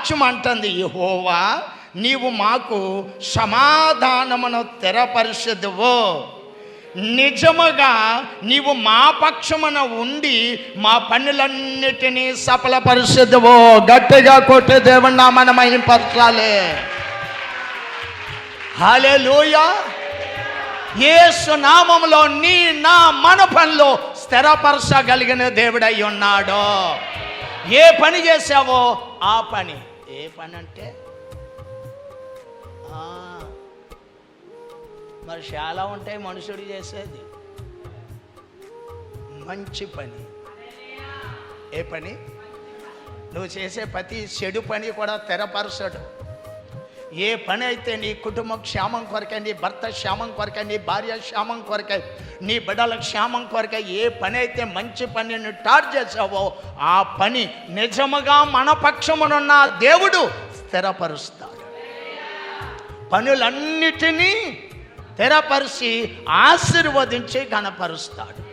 వాక్యం అంటుంది, యెహోవా నీవు మాకు సమాధానమును స్థిరపరిచెదవు. నిజముగా నీవు మా పక్షమున ఉండి మా పనులన్నిటినీ సఫలపరిచెదవు. గట్టిగా కొట్టే దేవుని నామమున మహిమపరచాలి. హల్లెలూయా. యేసు నామములో నీ నా మన పనిలో స్థిరపరచగలిగిన దేవుడై ఉన్నాడు. ఏ పని చేసావో ఆ పని. ఏ పని అంటే మరి చాలా ఉంటాయి మనుషుడు చేసేది. మంచి పని. ఏ పని? నువ్వు చేసే ప్రతి చెడు పని కూడా స్థిరపరచడు. ఏ పని అయితే నీ కుటుంబం క్షేమం కొరకై, నీ భర్త క్షేమం కొరకై, నీ భార్య క్షేమం కొరకై, నీ బిడ్డల క్షేమం కొరకై ఏ పని అయితే మంచి పనిని స్టార్ట్ చేసావో ఆ పని నిజముగా మన పక్షమునున్న దేవుడు స్థిరపరుస్తాడు. పనులన్నిటినీ స్థిరపరిచి ఆశీర్వదించి ఘనపరుస్తాడు.